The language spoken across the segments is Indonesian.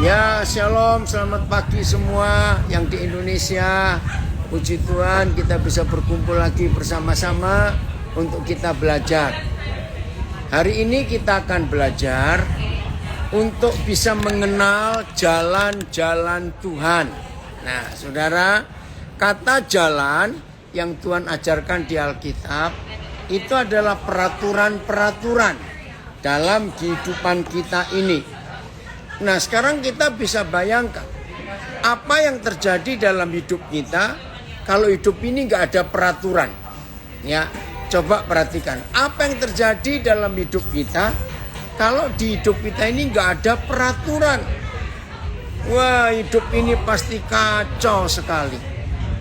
Ya, shalom, selamat pagi semua yang di Indonesia. Puji Tuhan kita bisa berkumpul lagi bersama-sama untuk kita belajar. Hari ini kita akan belajar untuk bisa mengenal jalan-jalan Tuhan. Nah, saudara, kata jalan yang Tuhan ajarkan di Alkitab itu adalah peraturan-peraturan dalam kehidupan kita ini. Nah, sekarang kita bisa bayangkan apa yang terjadi dalam hidup kita kalau hidup ini nggak ada peraturan. Ya, coba perhatikan apa yang terjadi dalam hidup kita kalau di hidup kita ini nggak ada peraturan. Wah, hidup ini pasti kacau sekali,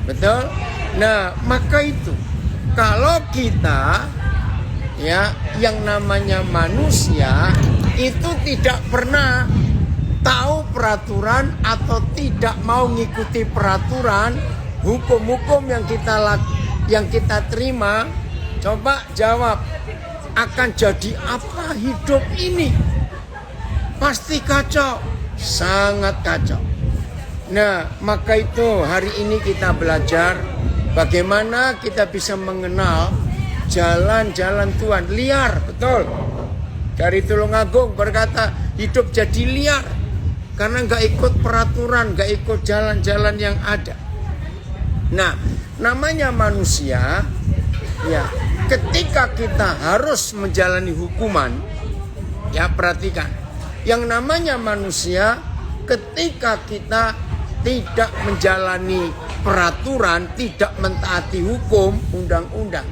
betul? Nah, maka itu kalau kita ya yang namanya manusia itu tidak pernah tahu peraturan atau tidak mau ngikuti peraturan, hukum-hukum yang kita terima, coba jawab, akan jadi apa hidup ini? Pasti kacau, sangat kacau. Nah, maka itu hari ini kita belajar bagaimana kita bisa mengenal jalan-jalan Tuhan. Liar, betul. Dari Tulungagung berkata hidup jadi liar karena nggak ikut peraturan, nggak ikut jalan-jalan yang ada. Nah, namanya manusia, ya, ketika kita harus menjalani hukuman, ya perhatikan, yang namanya manusia, ketika kita tidak menjalani peraturan, tidak mentaati hukum, undang-undang,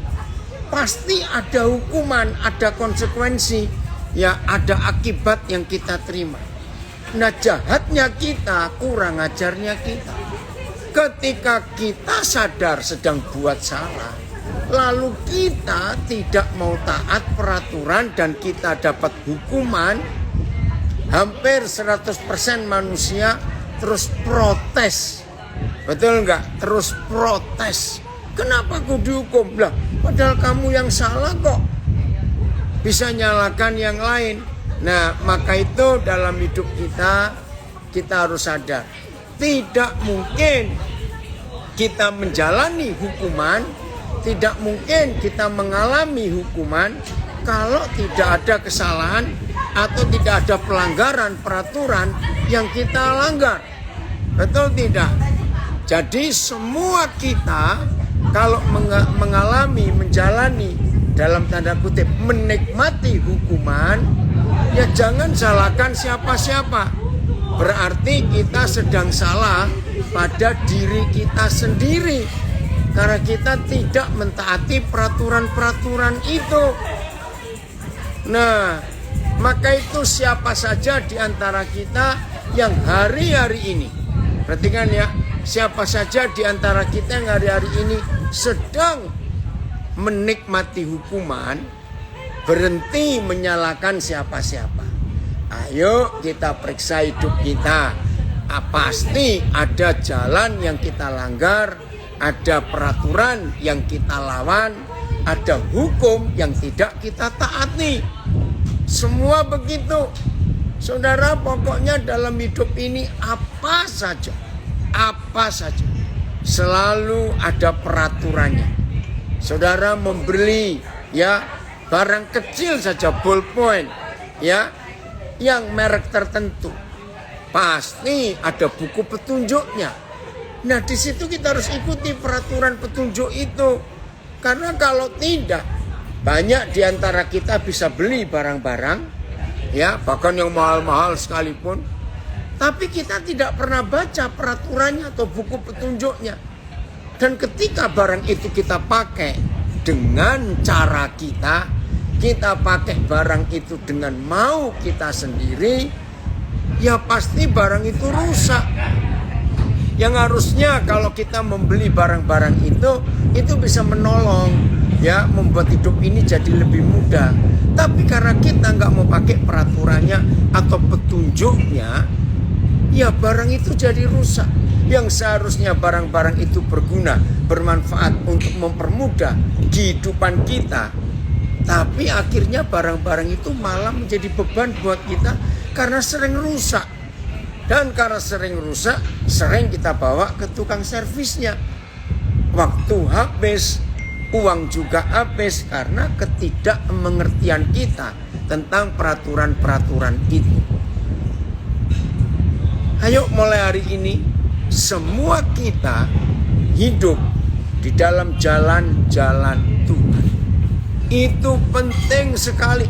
pasti ada hukuman, ada konsekuensi, ya, ada akibat yang kita terima. Nah, jahatnya kita, kurang ajarnya kita. Ketika kita sadar sedang buat salah, lalu kita tidak mau taat peraturan dan kita dapat hukuman, hampir 100% manusia terus protes. Betul enggak? Terus protes. Kenapa aku dihukum? Lah, padahal kamu yang salah kok. Bisa nyalakan yang lain. Nah, maka itu dalam hidup kita harus sadar. Tidak mungkin kita menjalani hukuman, tidak mungkin kita mengalami hukuman kalau tidak ada kesalahan atau tidak ada pelanggaran peraturan yang kita langgar. Betul tidak? Jadi semua kita kalau menjalani dalam tanda kutip menikmati hukuman, ya jangan salahkan siapa-siapa. Berarti kita sedang salah pada diri kita sendiri karena kita tidak mentaati peraturan-peraturan itu. Nah, maka itu siapa saja di antara kita yang hari-hari ini, perhatikan ya, siapa saja di antara kita yang hari-hari ini sedang menikmati hukuman, berhenti menyalahkan siapa-siapa. Ayo kita periksa hidup kita. Pasti ada jalan yang kita langgar, ada peraturan yang kita lawan, ada hukum yang tidak kita taati. Semua begitu. Saudara, pokoknya dalam hidup ini apa saja selalu ada peraturannya. Saudara membeli ya barang kecil saja, ballpoint ya yang merek tertentu, pasti ada buku petunjuknya. Nah, di situ kita harus ikuti peraturan petunjuk itu. Karena kalau tidak, banyak di antara kita bisa beli barang-barang ya, bahkan yang mahal-mahal sekalipun, tapi kita tidak pernah baca peraturannya atau buku petunjuknya. Dan ketika barang itu kita pakai dengan cara kita pakai barang itu dengan mau kita sendiri, ya pasti barang itu rusak. Yang harusnya kalau kita membeli barang-barang itu bisa menolong, ya, membuat hidup ini jadi lebih mudah. Tapi karena kita nggak mau pakai peraturannya atau petunjuknya, ya barang itu jadi rusak. Yang seharusnya barang-barang itu berguna, bermanfaat untuk mempermudah kehidupan kita, tapi akhirnya barang-barang itu malah menjadi beban buat kita karena sering rusak. Dan karena sering rusak, sering kita bawa ke tukang servisnya. Waktu habis, uang juga habis karena ketidakmengertian kita tentang peraturan-peraturan itu. Ayo mulai hari ini, semua kita hidup di dalam jalan-jalan Tuhan. Itu penting sekali.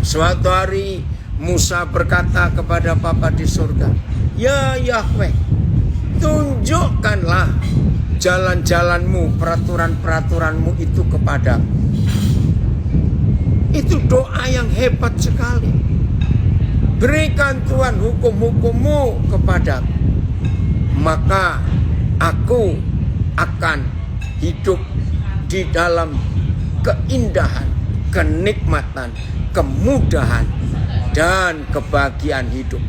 Suatu hari Musa berkata kepada Bapa di surga, "Ya Yahweh, tunjukkanlah jalan-jalanmu, peraturan-peraturanmu itu kepadaku." Itu doa yang hebat sekali. Berikan Tuhan hukum-hukummu kepadaku, maka aku akan hidup di dalam keindahan, kenikmatan, kemudahan, dan kebahagiaan hidup.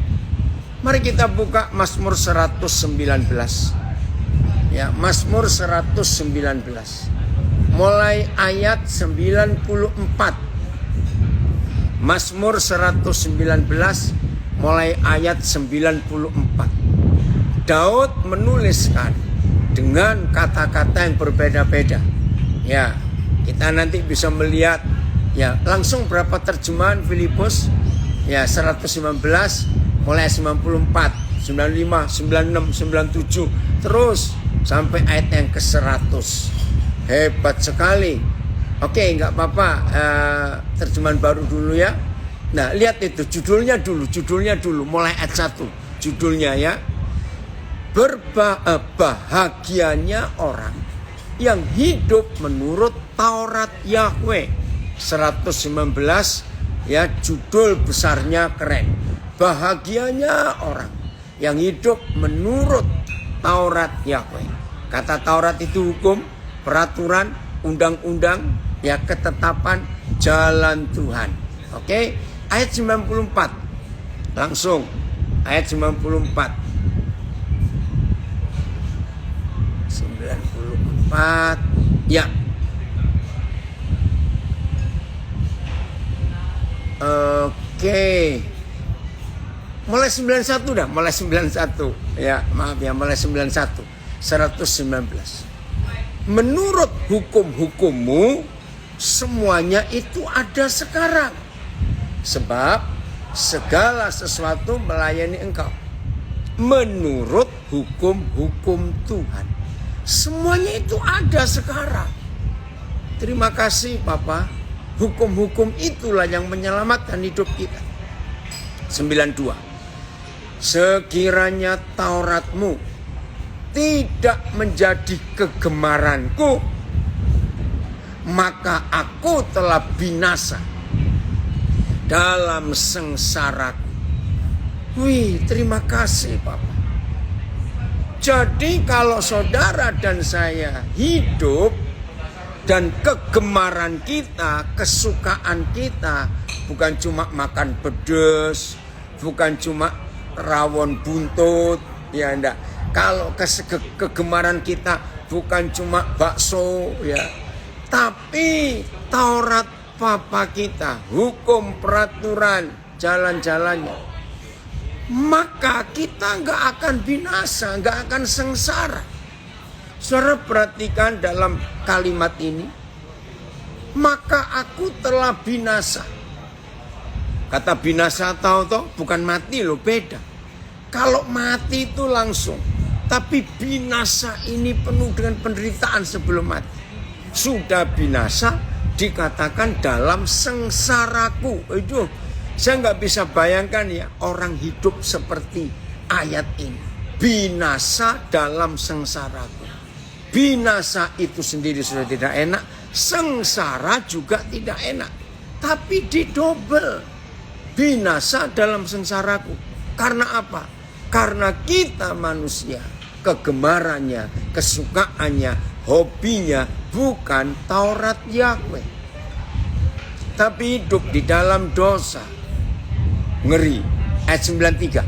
Mari kita buka Mazmur 119. Ya, Mazmur 119. Mulai ayat 94. Mazmur 119 mulai ayat 94. Daud menuliskan dengan kata-kata yang berbeda-beda. Ya, kita nanti bisa melihat ya langsung berapa terjemahan Filipus. Ya, 119 mulai 94, 95, 96, 97 terus sampai ayat yang ke-100. Hebat sekali. Oke, enggak apa-apa, terjemahan baru dulu ya. Nah, lihat itu judulnya dulu mulai ayat 1. Judulnya ya. Berbahagianya orang yang hidup menurut Taurat Yahweh. 119 ya, judul besarnya keren. Bahagianya orang yang hidup menurut Taurat Yahweh. Kata Taurat itu hukum, peraturan, undang-undang, ya ketetapan jalan Tuhan. Oke, ayat 94. Langsung ayat 94. 94. Ya. Oke. Mulai 91 dah, mulai 91. Ya, maaf ya, mulai 91. 119. Menurut hukum-hukummu semuanya itu ada sekarang. Sebab segala sesuatu melayani engkau. Menurut hukum-hukum Tuhan. Semuanya itu ada sekarang. Terima kasih Bapak. Hukum-hukum itulah yang menyelamatkan hidup kita. 92. Sekiranya Tauratmu tidak menjadi kegemaranku, maka aku telah binasa dalam sengsaraku. Wih, terima kasih Bapak. Jadi kalau saudara dan saya hidup dan kegemaran kita, kesukaan kita bukan cuma makan pedas, bukan cuma rawon buntut, ya enggak. Kalau kegemaran kita bukan cuma bakso, ya. Tapi Taurat Bapa kita, hukum, peraturan, jalan-jalannya. Maka kita nggak akan binasa, nggak akan sengsara. Saudara perhatikan dalam kalimat ini. Maka aku telah binasa. Kata binasa tahu bukan mati loh, beda. Kalau mati itu langsung. Tapi binasa ini penuh dengan penderitaan sebelum mati. Sudah binasa dikatakan dalam sengsaraku. Itu saya nggak bisa bayangkan ya orang hidup seperti ayat ini. Binasa dalam sengsaraku. Binasa itu sendiri sudah tidak enak. Sengsara juga tidak enak. Tapi didobel. Binasa dalam sengsaraku. Karena apa? Karena kita manusia. Kegemarannya, kesukaannya, hobinya bukan Taurat Yahweh. Tapi hidup di dalam dosa. Ngeri. Ayat 93.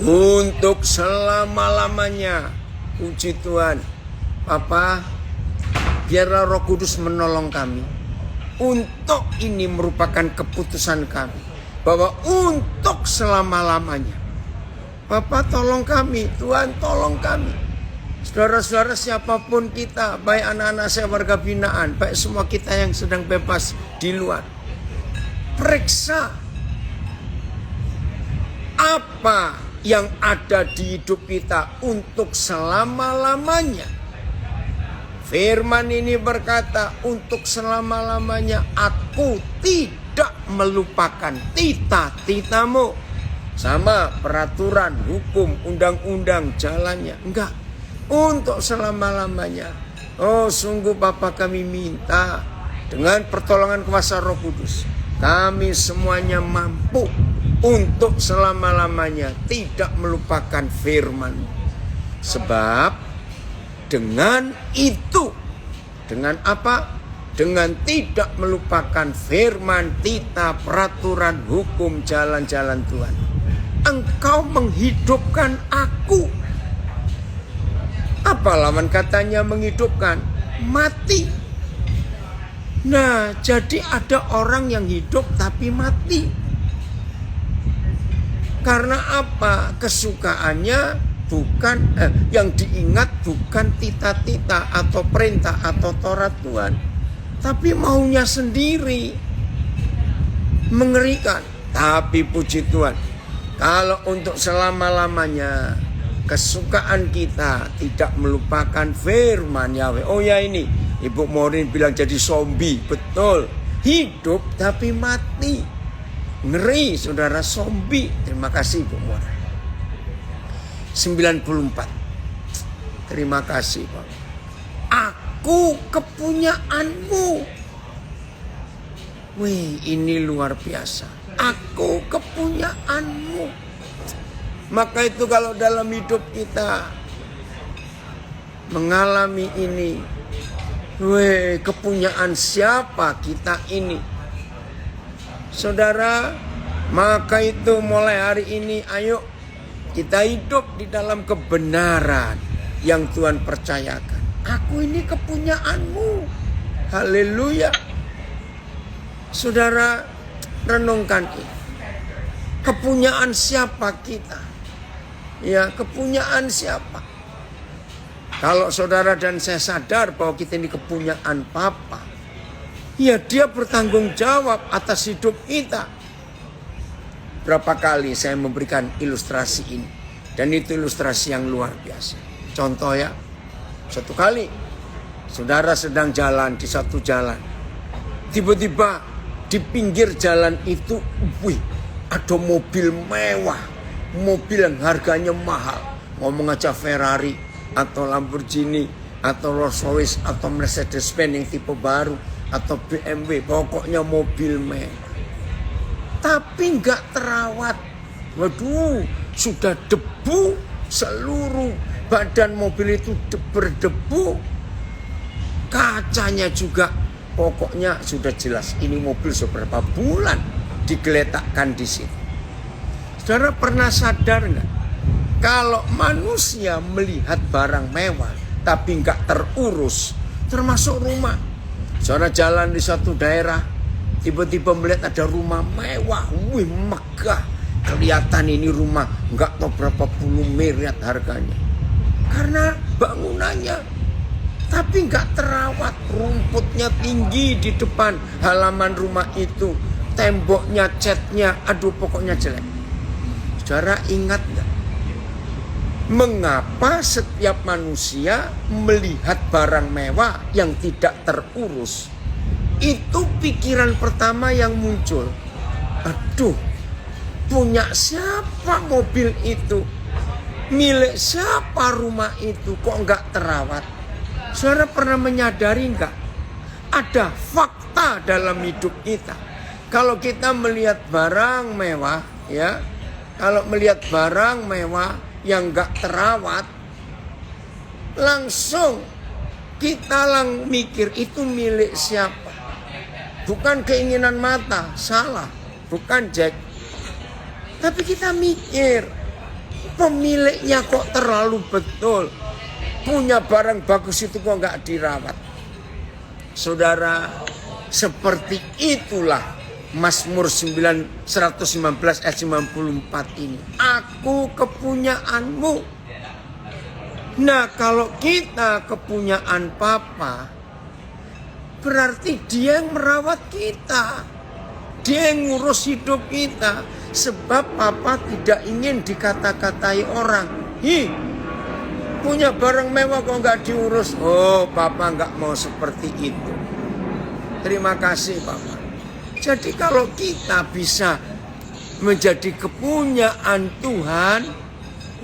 Untuk selama-lamanya. Puji Tuhan. Papa, biarlah Roh Kudus menolong kami. Untuk ini merupakan keputusan kami. Bahwa untuk selama-lamanya. Bapa tolong kami, Tuhan tolong kami. Saudara-saudara siapapun kita, baik anak-anak saya warga binaan, baik semua kita yang sedang bebas di luar. Periksa apa yang ada di hidup kita untuk selama-lamanya. Firman ini berkata, untuk selama-lamanya aku tidak melupakan tita-titamu. Sama peraturan, hukum, undang-undang, jalannya. Enggak. Untuk selama-lamanya. Oh sungguh Bapa kami minta dengan pertolongan kuasa Roh Kudus, kami semuanya mampu untuk selama-lamanya tidak melupakan firman. Sebab dengan itu, dengan apa? Dengan tidak melupakan firman, tita, peraturan, hukum, jalan-jalan Tuhan, Engkau menghidupkan aku. Apa lawan katanya menghidupkan? Mati. Nah, jadi ada orang yang hidup tapi mati. Karena apa? Kesukaannya bukan yang diingat bukan tita-tita atau perintah atau Taurat Tuhan, tapi maunya sendiri. Mengerikan. Tapi puji Tuhan, kalau untuk selama-lamanya kesukaan kita tidak melupakan firman Yahweh. Oh ya, ini Ibu Morin bilang jadi zombie. Betul. Hidup tapi mati. Ngeri saudara, zombie. Terima kasih Ibu Morin. 94. Terima kasih Pak. Aku kepunyaanmu. Wih, ini luar biasa. Aku kepunyaanmu. Maka itu kalau dalam hidup kita mengalami ini, wih, kepunyaan siapa kita ini? Saudara, maka itu mulai hari ini ayo kita hidup di dalam kebenaran yang Tuhan percayakan. Aku ini kepunyaanmu. Haleluya. Saudara, renungkan ini. Kepunyaan siapa kita? Ya, kepunyaan siapa? Kalau saudara dan saya sadar bahwa kita ini kepunyaan Bapa, ya dia bertanggung jawab atas hidup kita. Berapa kali saya memberikan ilustrasi ini, dan itu ilustrasi yang luar biasa. Contoh ya, satu kali saudara sedang jalan di satu jalan, tiba-tiba di pinggir jalan itu, wih, ada mobil mewah, mobil yang harganya mahal. Ngomong aja Ferrari atau Lamborghini atau Rolls Royce atau Mercedes-Benz yang tipe baru atau BMW, pokoknya mobil mewah. Tapi nggak terawat. Waduh, sudah debu, seluruh badan mobil itu berdebu. Kacanya juga, pokoknya sudah jelas ini mobil seberapa bulan digeletakkan di sini. Saudara pernah sadar nggak? Kalau manusia melihat barang mewah tapi nggak terurus, termasuk rumah. Saudara jalan di satu daerah, tiba-tiba melihat ada rumah mewah, wih megah. Kelihatan ini rumah nggak tahu berapa puluh miliar harganya. Karena bangunannya, tapi nggak terawat. Rumputnya tinggi di depan halaman rumah itu. Temboknya, catnya, aduh pokoknya jelek. Saudara ingat nggak? Mengapa setiap manusia melihat barang mewah yang tidak terurus? Itu pikiran pertama yang muncul. Aduh, punya siapa mobil itu? Milik siapa rumah itu? Kok nggak terawat? Saudara pernah menyadari nggak? Ada fakta dalam hidup kita. Kalau kita melihat barang mewah, ya, kalau melihat barang mewah yang nggak terawat, langsung kita mikir itu milik siapa? Bukan keinginan mata, salah, bukan Jack. Tapi kita mikir, pemiliknya kok terlalu betul. Punya barang bagus itu kok nggak dirawat. Saudara, seperti itulah Mazmur 119 ayat 94 ini. Aku kepunyaanmu. Nah, kalau kita kepunyaan Papa, berarti dia yang merawat kita. Dia yang ngurus hidup kita. Sebab Papa tidak ingin dikata-katai orang. Punya barang mewah kok nggak diurus. Oh, Papa nggak mau seperti itu. Terima kasih Papa. Jadi kalau kita bisa menjadi kepunyaan Tuhan,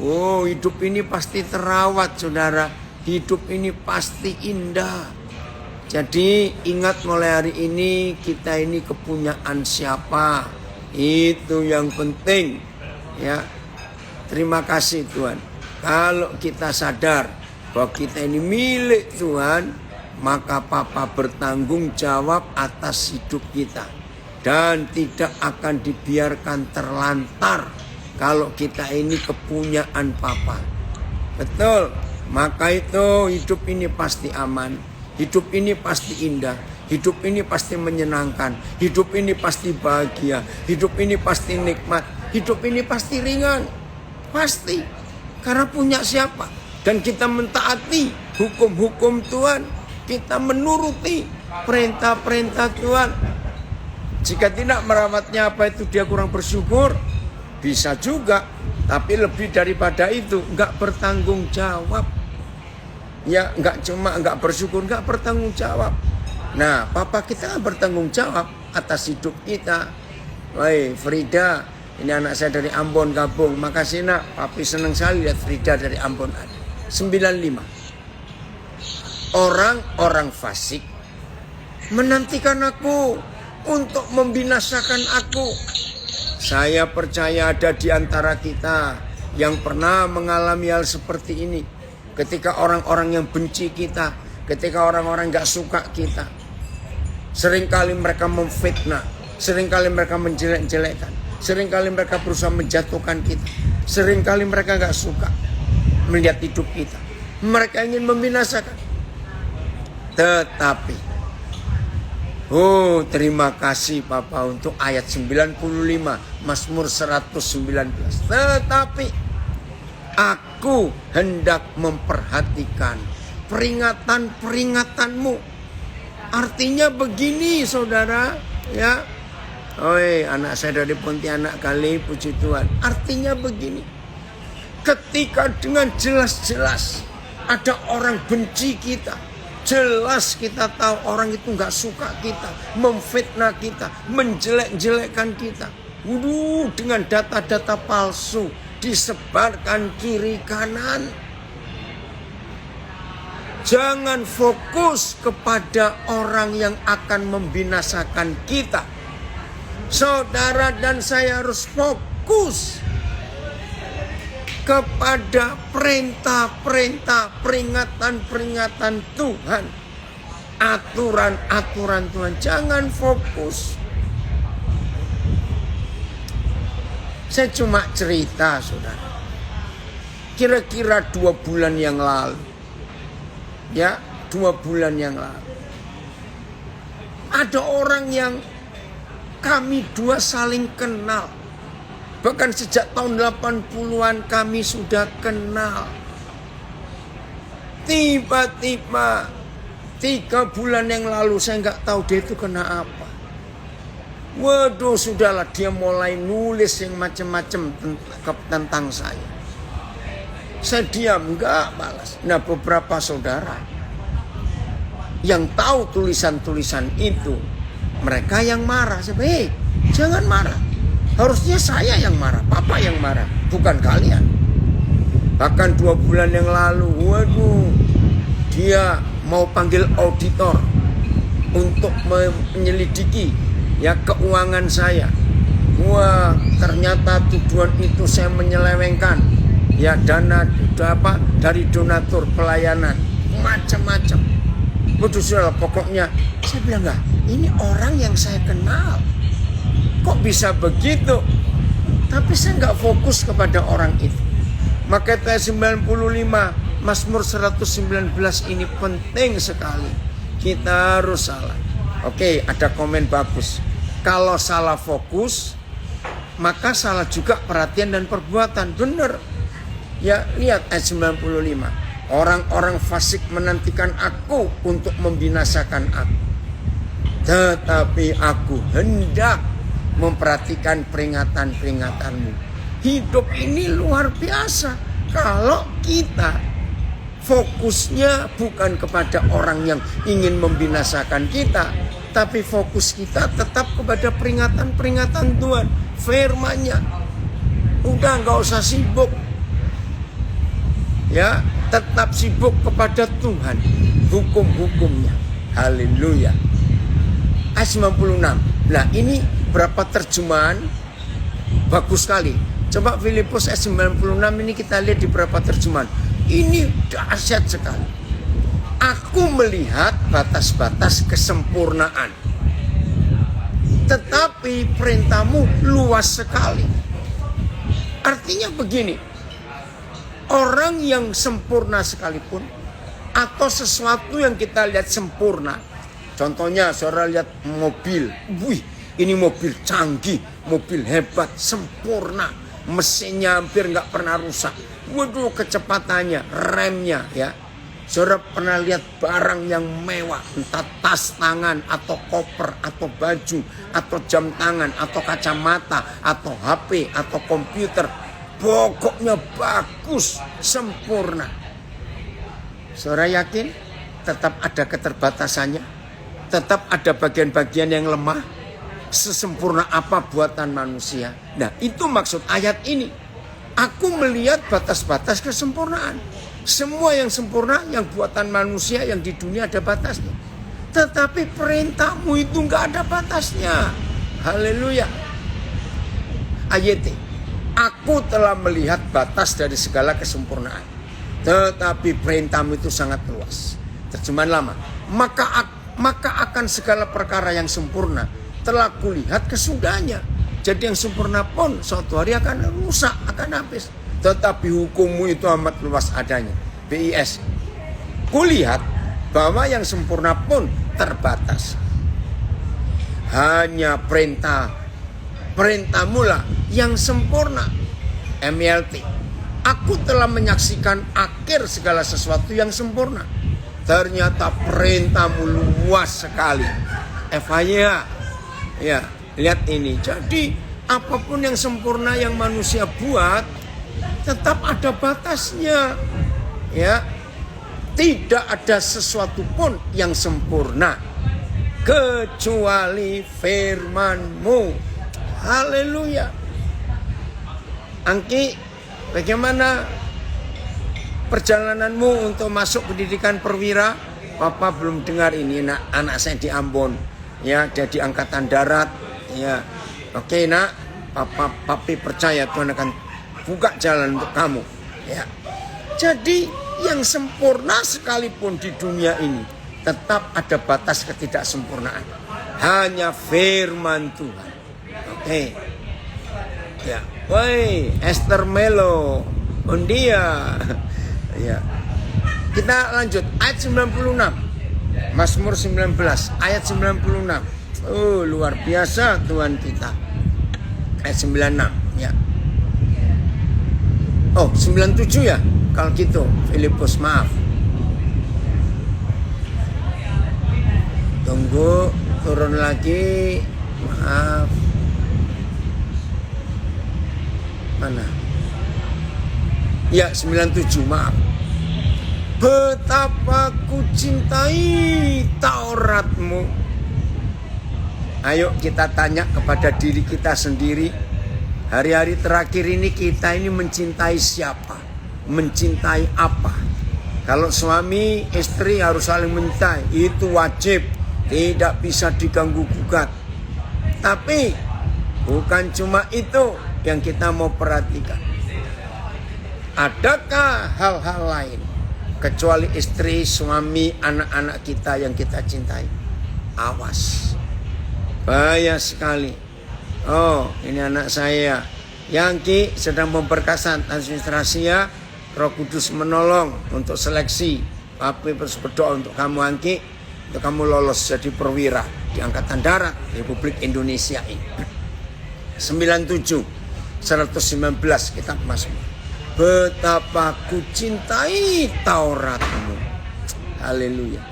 oh hidup ini pasti terawat saudara. Hidup ini pasti indah. Jadi ingat mulai hari ini kita ini kepunyaan siapa. Itu yang penting ya. Terima kasih Tuhan. Kalau kita sadar bahwa kita ini milik Tuhan, maka Papa bertanggung jawab atas hidup kita. Dan tidak akan dibiarkan terlantar kalau kita ini kepunyaan Papa. Betul. Maka itu hidup ini pasti aman. Hidup ini pasti indah. Hidup ini pasti menyenangkan. Hidup ini pasti bahagia. Hidup ini pasti nikmat. Hidup ini pasti ringan. Pasti. Karena punya siapa? Dan kita mentaati hukum-hukum Tuhan. Kita menuruti perintah-perintah Tuhan. Jika tidak merawatnya apa itu dia kurang bersyukur? Bisa juga. Tapi lebih daripada itu, enggak bertanggung jawab. Ya, enggak bersyukur, enggak bertanggung jawab. Nah, Papa kita bertanggung jawab atas hidup kita. Woi, Frida, ini anak saya dari Ambon gabung. Makasih nak, Papi senang sekali lihat Frida dari Ambon ada. 95. Orang-orang fasik menantikan aku untuk membinasakan aku. Saya percaya ada di antara kita yang pernah mengalami hal seperti ini. Ketika orang-orang yang benci kita, ketika orang-orang gak suka kita, seringkali mereka memfitnah, seringkali mereka menjelek-jelekan, seringkali mereka berusaha menjatuhkan kita, seringkali mereka gak suka melihat hidup kita. Mereka ingin membinasakan. Tetapi oh, terima kasih Papa untuk ayat 95 Mazmur 119. Tetapi aku hendak memperhatikan peringatan-peringatanmu. Artinya begini saudara, ya. Oi, anak saya dari Pontianak kali, puji Tuhan. Artinya begini. Ketika dengan jelas-jelas ada orang benci kita, jelas kita tahu orang itu nggak suka kita, memfitnah kita, menjelek-jelekkan kita. Dengan data-data palsu disebarkan kiri kanan. Jangan fokus kepada orang yang akan membinasakan kita. Saudara dan saya harus fokus kepada perintah-perintah, peringatan-peringatan Tuhan. Aturan-aturan Tuhan. Jangan fokus. Saya cuma cerita saudara. Kira-kira 2 bulan yang lalu. Ya, 2 bulan yang lalu. Ada orang yang kami dua saling kenal. Bahkan sejak tahun 80-an kami sudah kenal. Tiba-tiba 3 bulan yang lalu saya nggak tahu dia itu kena apa. Waduh, sudahlah dia mulai nulis yang macam-macam tentang saya. Saya diam, nggak balas. Nah, beberapa saudara yang tahu tulisan-tulisan itu, mereka yang marah. Saya bilang, jangan marah. Harusnya saya yang marah, Papa yang marah, bukan kalian. Bahkan 2 bulan yang lalu, waduh, dia mau panggil auditor untuk menyelidiki ya keuangan saya. Wah, ternyata tuduhan itu saya menyelewengkan ya dana dari donatur pelayanan, macam-macam. Waduh, sudah pokoknya saya bilang enggak, ini orang yang saya kenal. Kok bisa begitu? Tapi saya nggak fokus kepada orang itu. Maka ayat 95 Mazmur 119 ini penting sekali. Kita harus salah. Oke, ada komen bagus. Kalau salah fokus, maka salah juga perhatian dan perbuatan. Benar. Ya, lihat ayat 95. Orang-orang fasik menantikan aku untuk membinasakan aku. Tetapi aku hendak memperhatikan peringatan-peringatanmu. Hidup ini luar biasa. Kalau kita fokusnya bukan kepada orang yang ingin membinasakan kita, tapi fokus kita tetap kepada peringatan-peringatan Tuhan, firman-Nya. Udah nggak usah sibuk, ya, tetap sibuk kepada Tuhan, hukum-hukumnya. Haleluya. Ayat 96. Nah, ini berapa terjemahan bagus sekali. Coba Filipus ayat 96 ini kita lihat di berapa terjemahan. Ini dahsyat sekali. Aku melihat batas-batas kesempurnaan, tetapi perintahmu luas sekali. Artinya begini, orang yang sempurna sekalipun, atau sesuatu yang kita lihat sempurna, contohnya saudara lihat mobil, wih, ini mobil canggih, mobil hebat, sempurna, mesinnya hampir nggak pernah rusak, waduh kecepatannya, remnya, ya. Saudara pernah lihat barang yang mewah, entah tas tangan, atau koper, atau baju, atau jam tangan, atau kacamata, atau HP, atau komputer. Pokoknya bagus, sempurna. Saudara yakin tetap ada keterbatasannya? Tetap ada bagian-bagian yang lemah? Sesempurna apa buatan manusia? Nah, itu maksud ayat ini. Aku melihat batas-batas kesempurnaan. Semua yang sempurna, yang buatan manusia, yang di dunia ada batasnya. Tetapi perintahmu itu nggak ada batasnya. Haleluya. Ayat, aku telah melihat batas dari segala kesempurnaan, tetapi perintahmu itu sangat luas. Terjemahan lama. Maka akan segala perkara yang sempurna telah kulihat kesudahannya. Jadi yang sempurna pun suatu hari akan rusak, akan habis. Tetapi hukummu itu amat luas adanya. BIS. Kulihat bahwa yang sempurna pun terbatas. Hanya perintahmu lah yang sempurna. MLT. Aku telah menyaksikan akhir segala sesuatu yang sempurna. Ternyata perintahmu luas sekali. FHY. Ya, lihat ini. Jadi apapun yang sempurna yang manusia buat, tetap ada batasnya. Ya, tidak ada sesuatu pun yang sempurna kecuali firman-Mu. Haleluya. Angki, bagaimana perjalananmu untuk masuk pendidikan perwira? Papa belum dengar ini, anak saya di Ambon, ya, jadi angkatan darat, ya. Oke, nak, papi percaya Tuhan akan buka jalan untuk kamu, ya. Jadi yang sempurna sekalipun di dunia ini tetap ada batas ketidaksempurnaan. Hanya firman Tuhan. Oke. Ya. Woi, Esther Melo, Undia. Ya. Kita lanjut ayat 96. Mazmur 19 ayat 96. Oh, luar biasa Tuhan kita. Ayat 96, ya. Oh, 97 ya. Kalau gitu, Filipus, maaf. Tunggu, turun lagi. Maaf. Mana? Ya, 97, maaf. Betapa ku cintai Taurat-Mu. Ayo kita tanya kepada diri kita sendiri. Hari-hari terakhir ini kita ini mencintai siapa? Mencintai apa? Kalau suami istri harus saling mencintai, itu wajib, tidak bisa diganggu gugat. Tapi bukan cuma itu yang kita mau perhatikan. Adakah hal-hal lain kecuali istri, suami, anak-anak kita yang kita cintai? Awas, bahaya sekali. Oh, ini anak saya, Yangki sedang memperkasan administrasi, ya. Roh Kudus menolong untuk seleksi. Papi berdoa untuk kamu, Angki. untuk kamu lolos jadi perwira di Angkatan Darat Republik Indonesia ini. 97 119 kitab Mazmur. Betapa ku cintai Tauratmu. Haleluya.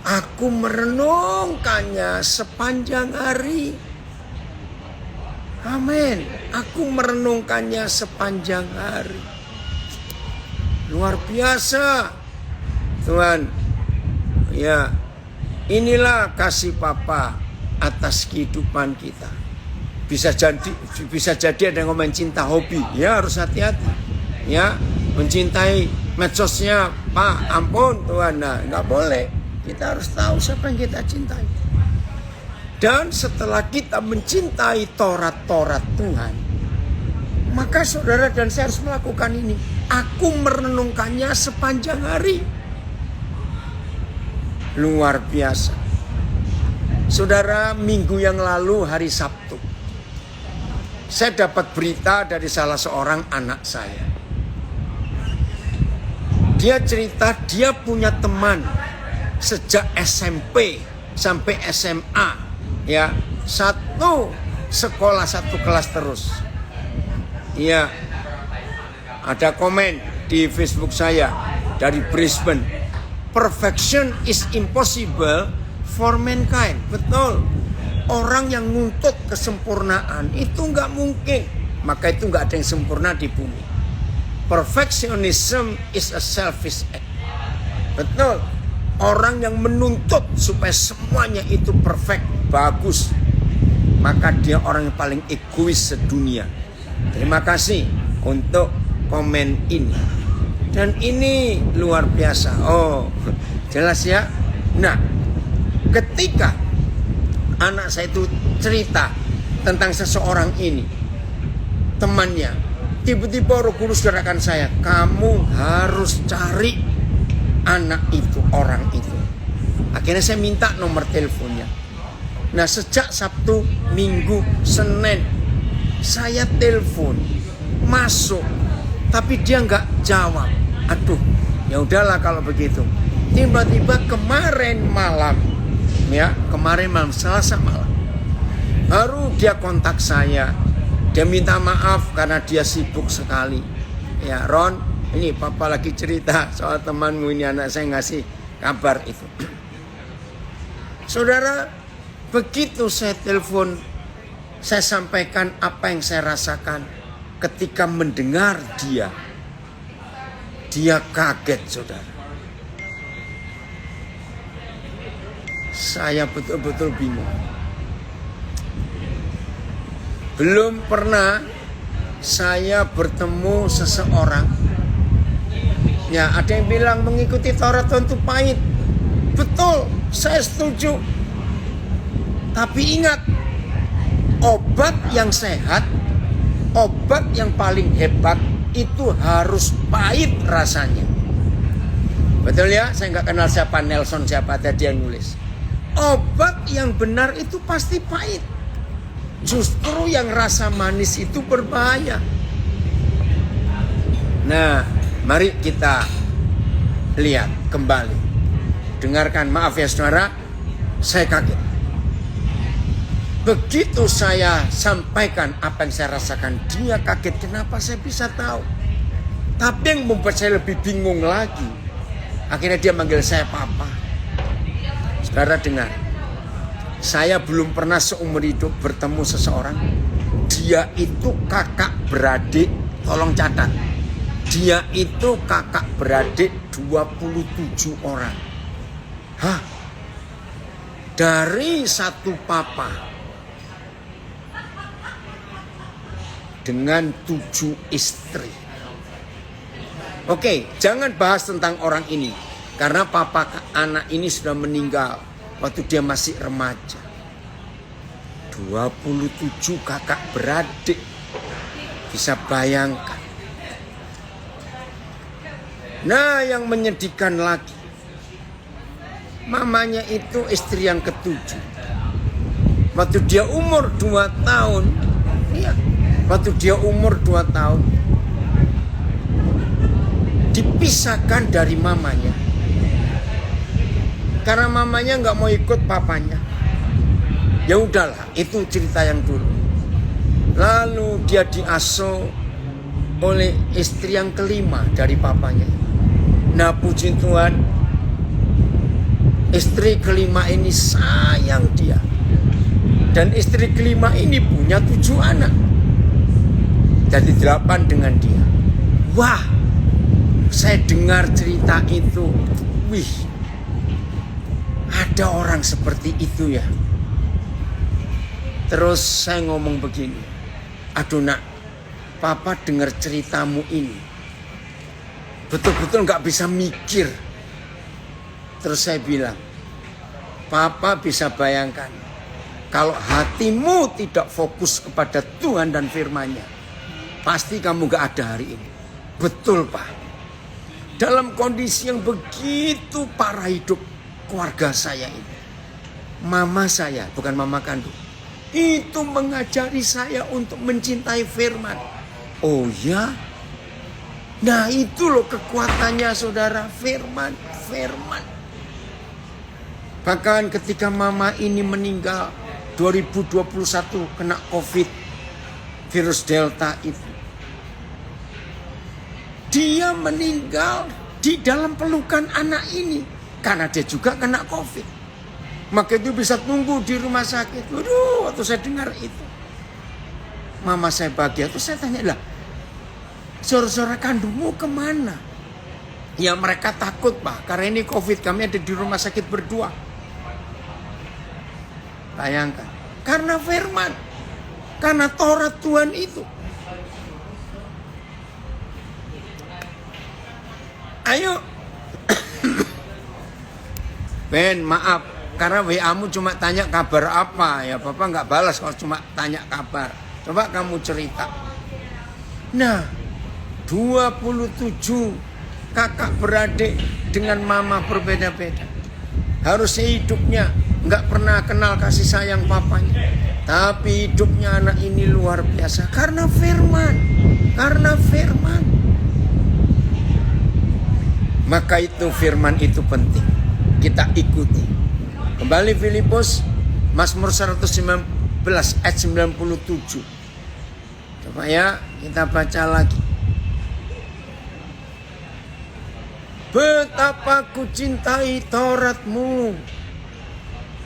Aku merenungkannya sepanjang hari. Amin. Aku merenungkannya sepanjang hari. Luar biasa. Tuhan. Ya. Inilah kasih Papa atas kehidupan kita. Bisa jadi ada yang ngomong cinta hobi. Ya, harus hati-hati. Ya, mencintai medsosnya, Pak, ampun Tuhan. Nah, enggak boleh. Kita harus tahu siapa yang kita cintai. Dan setelah kita mencintai Taurat-Taurat Tuhan, maka saudara dan saya harus melakukan ini. Aku merenungkannya sepanjang hari. Luar biasa. Saudara, minggu yang lalu hari Sabtu, saya dapat berita dari salah seorang anak saya. Dia cerita dia punya teman sejak SMP sampai SMA, ya, satu sekolah satu kelas terus. Ya, ada komen di Facebook saya dari Brisbane, perfection is impossible for mankind. Betul, orang yang nuntut kesempurnaan itu nggak mungkin, maka itu nggak ada yang sempurna di bumi. Perfectionism is a selfish act. Betul. Orang yang menuntut supaya semuanya itu perfect, bagus, maka dia orang yang paling egois sedunia. Terima kasih untuk komen ini. Dan ini luar biasa. Oh, jelas ya. Nah, ketika anak saya itu cerita tentang seseorang ini, temannya, tiba-tiba Roh Kudus gerakan saya, kamu harus cari anak itu, orang itu. Akhirnya saya minta nomor teleponnya. Nah, sejak Sabtu, Minggu, Senin, saya telepon, masuk, tapi dia nggak jawab. Aduh, ya udahlah kalau begitu. Tiba-tiba kemarin malam, Selasa malam, baru dia kontak saya. Dia minta maaf karena dia sibuk sekali. Ya, Ron, ini Papa lagi cerita soal temanmu ini, anak saya ngasih kabar itu. Saudara, begitu saya telepon, saya sampaikan apa yang saya rasakan ketika mendengar dia. Dia kaget, saudara. Saya betul-betul bingung. Belum pernah saya bertemu seseorang. Ya, ada yang bilang mengikuti Taurat tentu pahit. Betul, saya setuju. Tapi ingat, obat yang sehat, obat yang paling hebat itu harus pahit rasanya. Betul ya? Saya nggak kenal siapa Nelson, siapa tadi yang nulis. Obat yang benar itu pasti pahit. Justru yang rasa manis itu berbahaya. Nah, mari kita lihat kembali. Dengarkan, maaf ya saudara, saya kaget. Begitu saya sampaikan apa yang saya rasakan, dia kaget. Kenapa saya bisa tahu? Tapi yang membuat saya lebih bingung lagi, akhirnya dia manggil saya Papa. Saudara dengar, saya belum pernah seumur hidup bertemu seseorang. Dia itu kakak beradik, tolong catat. Dia itu kakak beradik 27 orang. Hah? Dari satu papa dengan 7 istri. Oke, jangan bahas tentang orang ini, karena papa anak ini sudah meninggal waktu dia masih remaja. 27 kakak beradik. Bisa bayangkan. Nah, yang menyedihkan lagi, mamanya itu istri yang ketujuh. Waktu dia umur 2 tahun, waktu dia umur 2 tahun, dipisahkan dari mamanya karena mamanya nggak mau ikut papanya. Ya udahlah, itu cerita yang dulu. Lalu dia diasuh oleh istri yang kelima dari papanya. Nah puji Tuhan, istri kelima ini sayang dia. Dan istri kelima ini punya 7 anak. Jadi 8 dengan dia. Wah, saya dengar cerita itu. Wih, ada orang seperti itu ya. Terus saya ngomong begini. Aduh nak, papa dengar ceritamu ini. Betul-betul gak bisa mikir. Terus saya bilang, papa bisa bayangkan. Kalau hatimu tidak fokus kepada Tuhan dan firman-Nya, pasti kamu gak ada hari ini. Betul Pak. Dalam kondisi yang begitu parah hidup keluarga saya ini. Mama saya, bukan mama kandung, itu mengajari saya untuk mencintai firman. Oh ya? Nah itu loh kekuatannya saudara, firman. Bahkan ketika mama ini meninggal 2021 kena COVID, virus Delta itu. Dia meninggal di dalam pelukan anak ini karena dia juga kena COVID. Maka itu bisa tunggu di rumah sakit. Waduh, waktu saya dengar itu, mama saya bahagia. Terus saya tanya, lah, saudara-saudara kandungmu kemana? Ya mereka takut Pak, karena ini COVID, kami ada di rumah sakit berdua. Bayangkan, karena firman, karena Taurat Tuhan itu. Ayo, Ben, maaf. Karena WA-mu cuma tanya kabar apa, ya Papa nggak balas kalau cuma tanya kabar. Coba kamu cerita. Nah, 27 kakak beradik dengan mama berbeda-beda. Harusnya hidupnya nggak pernah kenal kasih sayang papanya. Tapi hidupnya anak ini luar biasa karena firman. Maka itu firman itu penting. Kita ikuti. Kembali Filipus, Mazmur 119 ayat 97. Coba ya, kita baca lagi. Betapa ku cintai Tauratmu.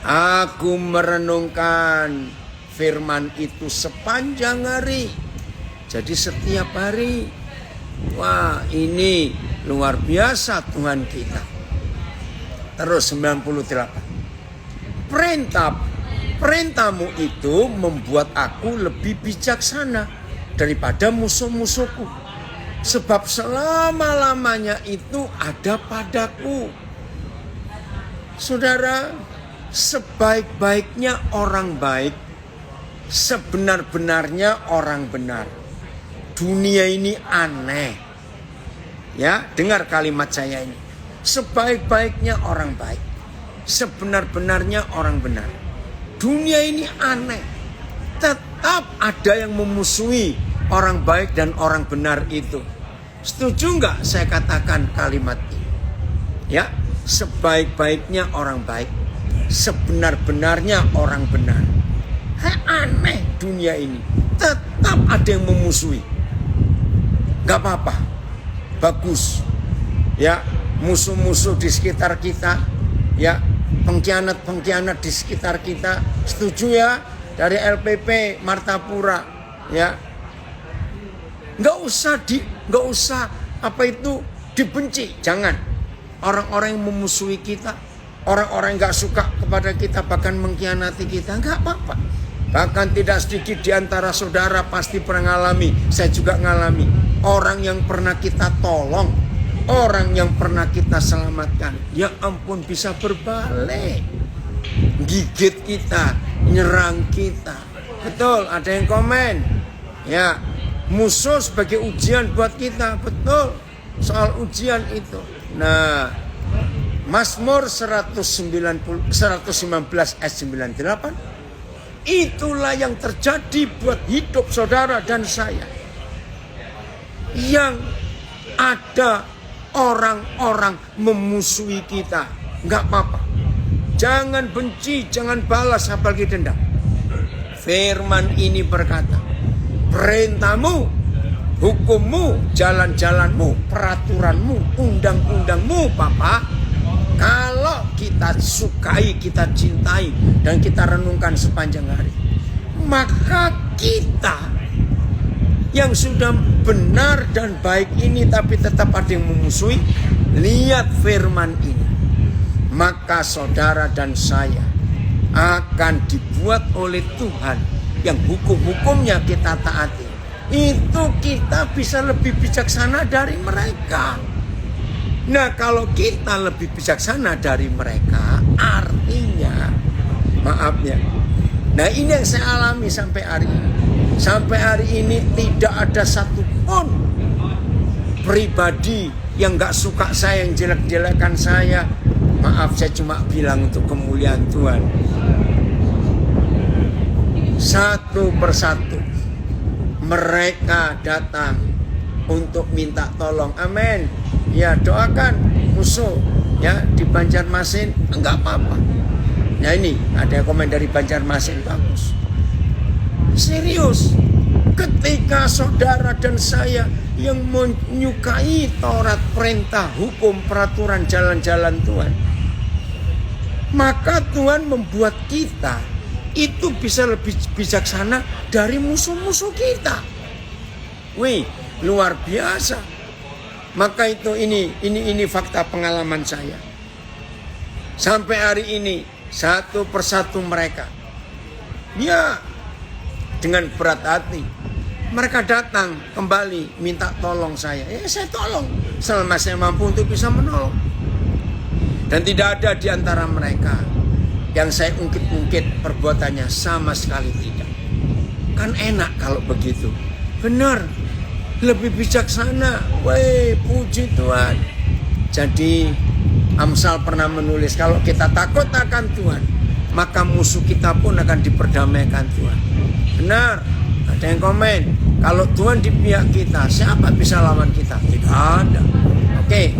Aku merenungkan firman itu sepanjang hari. Jadi setiap hari. Wah, ini luar biasa Tuhan kita. Terus 98. Perintahmu itu membuat aku lebih bijaksana daripada musuh-musuhku. Sebab selama-lamanya itu ada padaku. Saudara, sebaik-baiknya orang baik, sebenar-benarnya orang benar. Dunia ini aneh. Ya, dengar kalimat saya ini. Sebaik-baiknya orang baik, sebenar-benarnya orang benar. Dunia ini aneh. Tetap ada yang memusuhi orang baik dan orang benar itu. Setuju nggak saya katakan kalimat ini? Ya, sebaik-baiknya orang baik, sebenar-benarnya orang benar. Aneh dunia ini. Tetap ada yang memusuhi. Gak apa-apa. Bagus. Ya, musuh-musuh di sekitar kita. Ya, pengkhianat-pengkhianat di sekitar kita, setuju ya, dari LPP Martapura, ya, nggak usah dibenci, jangan. Orang-orang yang memusuhi kita, orang-orang yang nggak suka kepada kita, bahkan mengkhianati kita, nggak apa-apa. Bahkan tidak sedikit di antara saudara pasti pernah ngalami, saya juga ngalami. Orang yang pernah kita tolong, orang yang pernah kita selamatkan, ya ampun bisa berbalik. Gigit kita, nyerang kita. Betul, ada yang komen. Ya, musuh sebagai ujian buat kita. Betul, soal ujian itu. Nah, Mazmur 119 ayat 98. Itulah yang terjadi buat hidup saudara dan saya. Yang ada orang-orang memusuhi kita, nggak apa-apa. Jangan benci, jangan balas apalagi dendam. Firman ini berkata, perintahmu, hukummu, jalan-jalanmu, peraturanmu, undang-undangmu, Papa, kalau kita sukai, kita cintai, dan kita renungkan sepanjang hari, maka kita yang sudah benar dan baik ini tapi tetap ada yang memusuhi, lihat firman ini, maka saudara dan saya akan dibuat oleh Tuhan yang hukum-hukumnya kita taati. Itu kita bisa lebih bijaksana dari mereka. Nah, kalau kita lebih bijaksana dari mereka, artinya, maaf ya, nah ini yang saya alami sampai hari ini. Sampai hari ini tidak ada satupun pribadi yang gak suka saya, yang jelek-jelekan saya. Maaf, saya cuma bilang untuk kemuliaan Tuhan. Satu persatu mereka datang untuk minta tolong. Amin. Ya, doakan musuh ya di Banjarmasin, enggak apa-apa. Nah, ini ada komen dari Banjarmasin, bagus. Serius. Ketika saudara dan saya yang menyukai Taurat, perintah, hukum, peraturan, jalan-jalan Tuhan, maka Tuhan membuat kita itu bisa lebih bijaksana dari musuh-musuh kita. Wih, luar biasa. Maka itu ini fakta pengalaman saya. Sampai hari ini satu persatu mereka, ya, dengan berat hati mereka datang kembali minta tolong saya. Ya, saya tolong selama saya mampu untuk bisa menolong. Dan tidak ada di antara mereka yang saya ungkit-ungkit perbuatannya, sama sekali tidak. Kan enak kalau begitu. Benar, lebih bijaksana. Woi, puji Tuhan. Jadi Amsal pernah menulis, kalau kita takut akan Tuhan, maka musuh kita pun akan diperdamaikan Tuhan. Benar. Ada yang komen, kalau Tuhan di pihak kita, siapa bisa lawan kita? Tidak ada. Oke.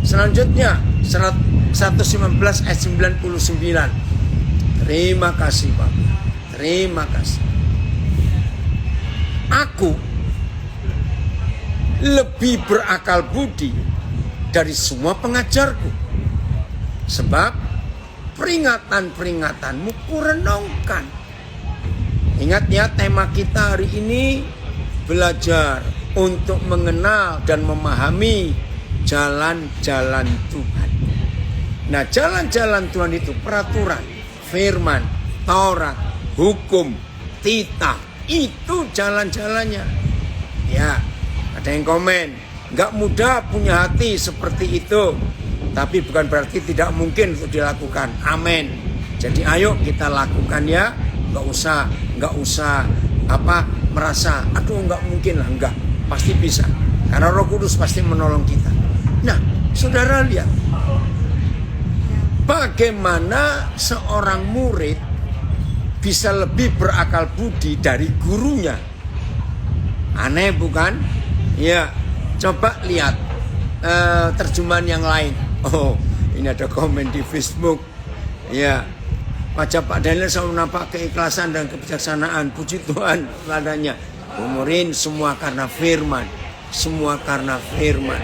Selanjutnya 119 ayat 99. Terima kasih Bapak. Terima kasih. Aku lebih berakal budi dari semua pengajarku, sebab peringatan-peringatanmu kurenungkan. Ingat ya, tema kita hari ini belajar untuk mengenal dan memahami jalan-jalan Tuhan. Nah, jalan-jalan Tuhan itu peraturan, firman, Taurat, hukum, titah, itu jalan-jalannya. Ya, ada yang komen, gak mudah punya hati seperti itu, tapi bukan berarti tidak mungkin untuk dilakukan. Amin. Jadi ayo kita lakukan ya. Nggak usah merasa aduh nggak mungkin lah, enggak, pasti bisa, karena Roh Kudus pasti menolong kita. Nah, saudara lihat bagaimana seorang murid bisa lebih berakal budi dari gurunya. Aneh bukan? Ya, coba lihat terjemahan yang lain. Oh, ini ada komen di Facebook. Ya, wajah Pak Daniel selalu nampak keikhlasan dan kebijaksanaan. Puji Tuhan ladanya. Umurin semua karena firman. Semua karena firman.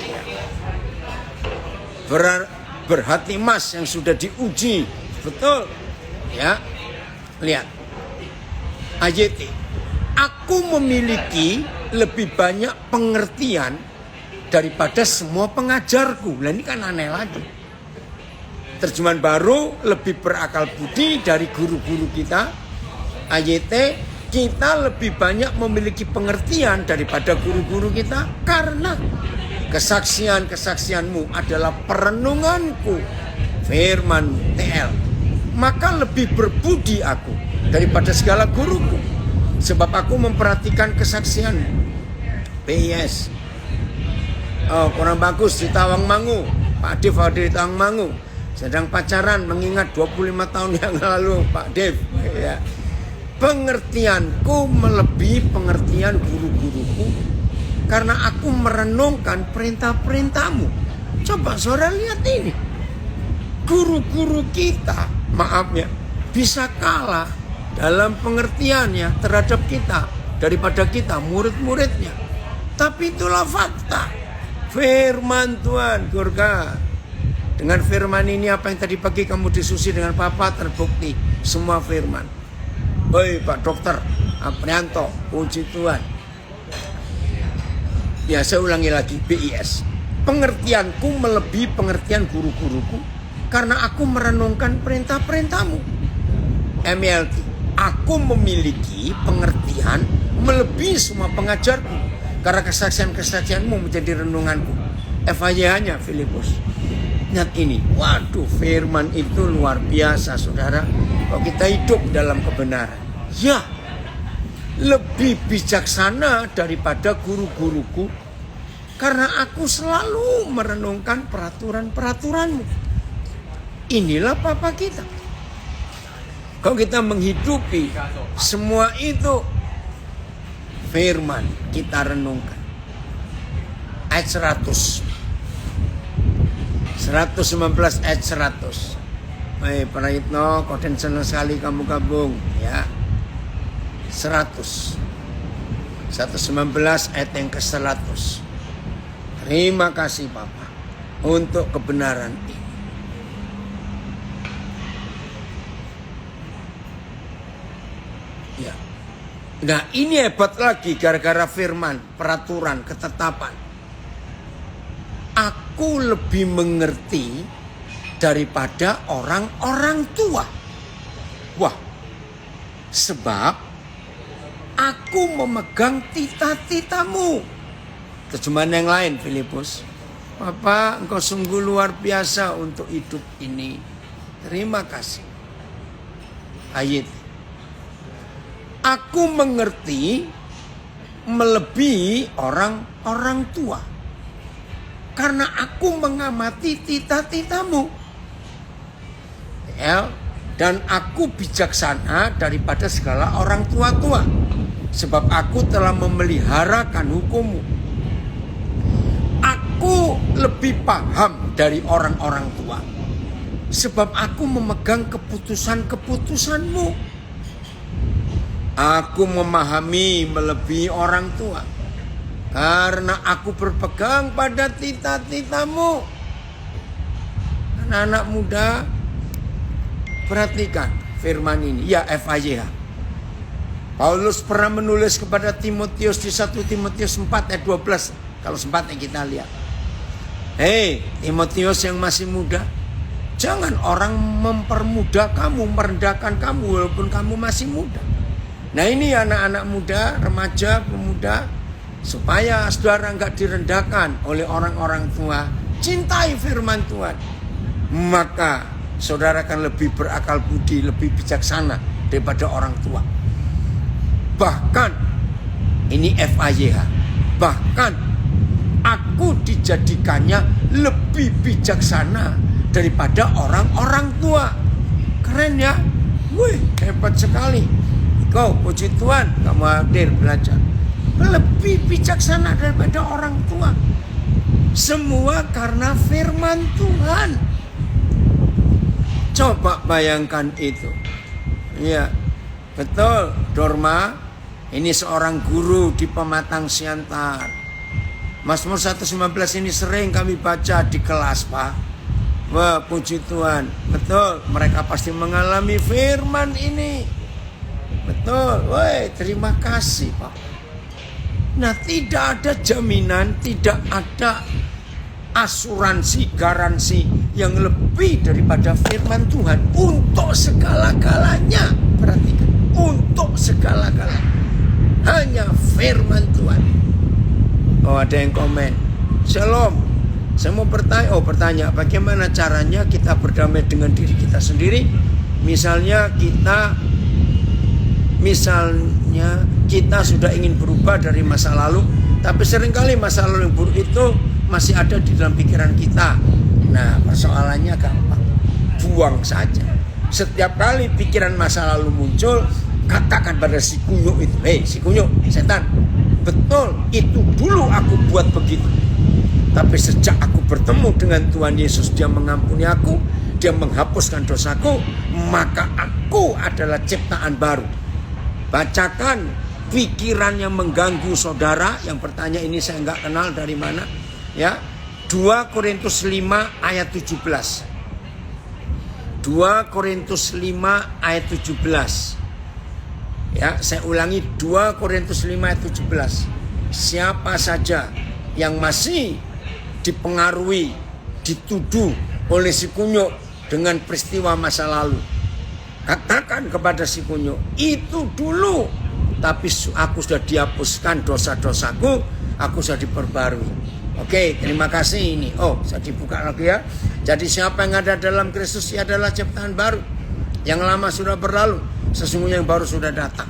Ya. Berhati emas yang sudah diuji. Betul. Ya. Lihat. AYT. Aku memiliki lebih banyak pengertian daripada semua pengajarku. Nah, ini kan aneh lagi. Terjemahan baru, lebih berakal budi dari guru-guru kita. AYT, kita lebih banyak memiliki pengertian daripada guru-guru kita, karena kesaksian-kesaksianmu adalah perenunganku. Firman TL. Maka lebih berbudi aku daripada segala guruku, sebab aku memperhatikan kesaksian. PIS. Oh, kurang bagus di Tawangmangu. Pak Dev ada di Tawangmangu. Sedang pacaran mengingat 25 tahun yang lalu, Pak Dev. Ya. Pengertianku melebihi pengertian guru-guruku, karena aku merenungkan perintah-perintahmu. Coba saudara lihat ini. guru-guru kita, maaf ya, bisa kalah dalam pengertiannya terhadap kita daripada kita murid-muridnya. Tapi itulah fakta. Firman Tuhan, Gurga. Dengan firman ini apa yang tadi pagi kamu diskusi dengan Papa terbukti semua firman. Oi Pak Dokter Aprianto, puji Tuhan. Ya saya ulangi lagi, BIS. Pengertianku melebihi pengertian guru-guruku karena aku merenungkan perintah-perintahmu. MLT, aku memiliki pengertian melebihi semua pengajarku karena kesaksian-kesaksianmu menjadi renunganku. FYH-nya Filipus. Ingat ini, waduh firman itu luar biasa saudara. Kalau kita hidup dalam kebenaran, ya lebih bijaksana daripada guru-guruku karena aku selalu merenungkan peraturan-peraturanmu. Inilah Papa kita. Kalau kita menghidupi semua itu, firman kita renungkan. Ayat 119 ayat 100. Baik, Prayitno, Koden senang sekali kamu gabung ya. 119 ayat yang ke-100. Terima kasih Papa untuk kebenaran ini. Ya. Nah, ini hebat lagi gara-gara firman, peraturan, ketetapan. Aku lebih mengerti daripada orang-orang tua. Wah, sebab aku memegang tita-titamu. Terjemahan yang lain, Filipus. Papa, engkau sungguh luar biasa untuk hidup ini. Terima kasih. Ayat. Aku mengerti melebihi orang-orang tua. Karena aku mengamati tita-titamu. Dan aku bijaksana daripada segala orang tua-tua. Sebab aku telah memeliharakan hukummu. Aku lebih paham dari orang-orang tua. Sebab aku memegang keputusan-keputusanmu. Aku memahami melebihi orang tua. Karena aku berpegang pada tita-titamu. Anak-anak muda, perhatikan firman ini. Ya, FIH. Paulus pernah menulis kepada Timotius di 1 Timotius 4 ayat 12. Kalau sempatnya kita lihat. Hei, Timotius yang masih muda. Jangan orang mempermudah kamu, merendahkan kamu walaupun kamu masih muda. Nah ini anak-anak muda, remaja, pemuda. Supaya saudara enggak direndahkan oleh orang-orang tua. Cintai firman Tuhan. Maka saudara akan lebih berakal budi, lebih bijaksana daripada orang tua. Bahkan, ini FIH. Bahkan, aku dijadikannya lebih bijaksana daripada orang-orang tua. Keren ya? Wih, hebat sekali. Kau, puji Tuhan, kamu hadir belajar. Lebih bijaksana daripada orang tua. Semua karena firman Tuhan. Coba bayangkan itu. Iya, betul, Dorma. Ini seorang guru di Pematang Siantar. Mazmur 119 ini sering kami baca di kelas, Pak. Wah, puji Tuhan. Betul, mereka pasti mengalami firman ini. Betul, woi, terima kasih, Pak. Nah, tidak ada jaminan, tidak ada asuransi, garansi yang lebih daripada firman Tuhan untuk segala-galanya. Perhatikan, untuk segala-galanya. Hanya firman Tuhan. Oh, ada yang komen. Shalom. Saya mau bertanya, bagaimana caranya kita berdamai dengan diri kita sendiri? Misalnya kita sudah ingin berubah dari masa lalu, tapi seringkali masa lalu yang buruk itu masih ada di dalam pikiran kita. Nah, persoalannya gampang. Buang saja. Setiap kali pikiran masa lalu muncul, katakan pada si kunyuk itu, hei si kunyuk, setan, betul, itu dulu aku buat begitu. Tapi sejak aku bertemu dengan Tuhan Yesus, Dia mengampuni aku, Dia menghapuskan dosaku, maka aku adalah ciptaan baru. Bacakan pikiran yang mengganggu saudara yang bertanya ini saya nggak kenal dari mana. Ya, 2 Korintus 5 ayat 17. 2 Korintus 5 ayat 17. Ya, saya ulangi 2 Korintus 5 ayat 17. Siapa saja yang masih dipengaruhi, dituduh oleh si kunyuk dengan peristiwa masa lalu, katakan kepada si kunyuk, itu dulu, tapi aku sudah dihapuskan dosa-dosaku, aku sudah diperbarui. Oke, terima kasih ini. Oh, saya dibuka lagi ya. Jadi siapa yang ada dalam Kristus, ia adalah ciptaan baru. Yang lama sudah berlalu, sesungguhnya yang baru sudah datang.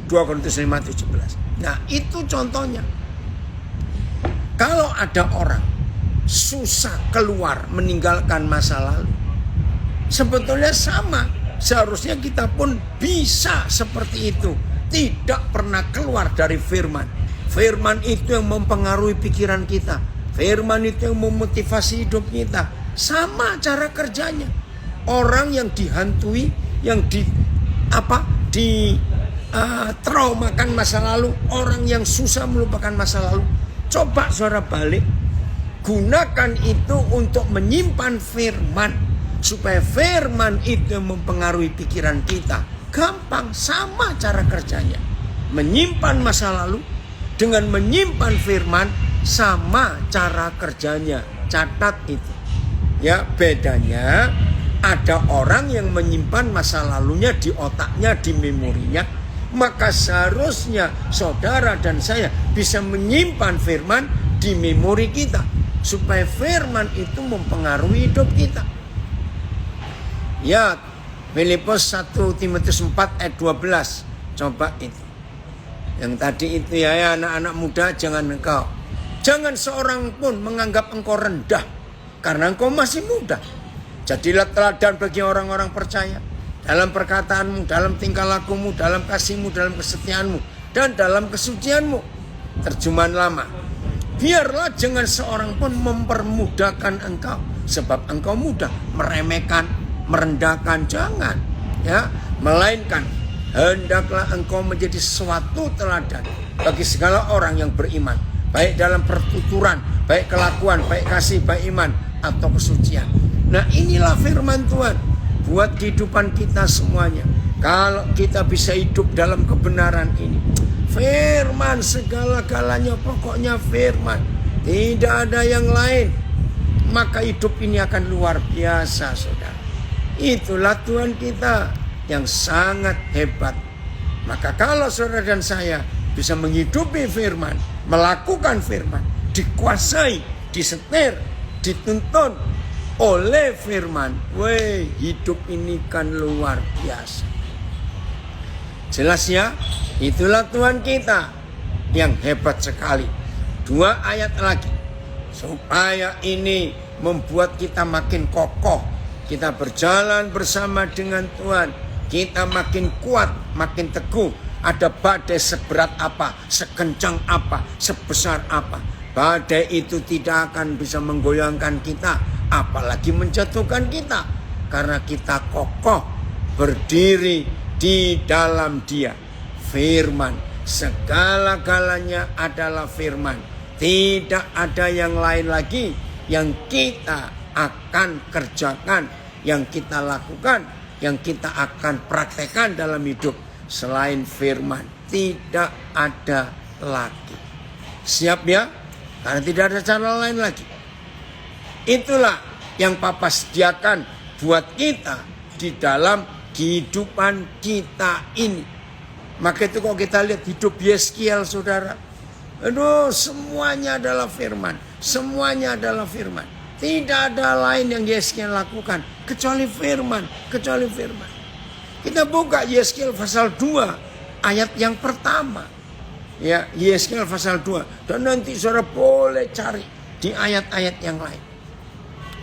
2 Korintus 5:17. Nah, itu contohnya. Kalau ada orang susah keluar meninggalkan masa lalu, sebetulnya sama. Seharusnya kita pun bisa seperti itu. Tidak pernah keluar dari firman. Firman itu yang mempengaruhi pikiran kita. Firman itu yang memotivasi hidup kita. Sama cara kerjanya. Orang yang dihantui, yang traumakan masa lalu, orang yang susah melupakan masa lalu, coba saudara balik, gunakan itu untuk menyimpan firman, supaya firman itu yang mempengaruhi pikiran kita. Gampang, sama cara kerjanya. Menyimpan masa lalu dengan menyimpan firman, sama cara kerjanya. Catat itu. Ya, bedanya ada orang yang menyimpan masa lalunya di otaknya, di memorinya. Maka seharusnya saudara dan saya bisa menyimpan firman di memori kita, supaya firman itu mempengaruhi hidup kita. Ya, Filipus 1 Timotius 4 ayat 12. Coba itu. Yang tadi itu ya anak-anak muda, jangan seorang pun menganggap engkau rendah karena engkau masih muda. Jadilah teladan bagi orang-orang percaya dalam perkataanmu, dalam tingkah lakumu, dalam kasihmu, dalam kesetiaanmu, dan dalam kesucianmu. Terjemahan lama. Biarlah jangan seorang pun mempermudahkan engkau, sebab engkau muda. Meremehkan, merendahkan, jangan. Ya, melainkan hendaklah engkau menjadi suatu teladan bagi segala orang yang beriman, baik dalam pertuturan, baik kelakuan, baik kasih, baik iman, atau kesucian. Nah, inilah firman Tuhan buat kehidupan kita semuanya. Kalau kita bisa hidup dalam kebenaran ini, firman segala-galanya, pokoknya firman, tidak ada yang lain, maka hidup ini akan luar biasa, saudara. Itulah Tuhan kita yang sangat hebat. Maka kalau saudara dan saya bisa menghidupi firman, melakukan firman, dikuasai, disetir, dituntun oleh firman, hidup ini kan luar biasa. Jelas ya, itulah Tuhan kita yang hebat sekali. 2 ayat lagi, supaya ini membuat kita makin kokoh. Kita berjalan bersama dengan Tuhan, kita makin kuat, makin teguh. Ada badai seberat apa, sekencang apa, sebesar apa, badai itu tidak akan bisa menggoyangkan kita, apalagi menjatuhkan kita, karena kita kokoh berdiri di dalam Dia. Firman, segala-galanya adalah firman. Tidak ada yang lain lagi yang kita akan kerjakan, yang kita lakukan, yang kita akan praktekkan dalam hidup selain firman. Tidak ada lagi. Siap ya? Karena tidak ada cara lain lagi. Itulah yang Papa sediakan buat kita di dalam kehidupan kita ini. Maka itu kalau kita lihat hidup Yeskiel, saudara, aduh, semuanya adalah firman. Semuanya adalah firman. Tidak ada lain yang Yeskiel lakukan kecuali firman, kecuali firman. Kita buka Yeskiel pasal 2 ayat yang pertama. Ya, Yeskiel pasal 2, dan nanti saudara boleh cari di ayat-ayat yang lain.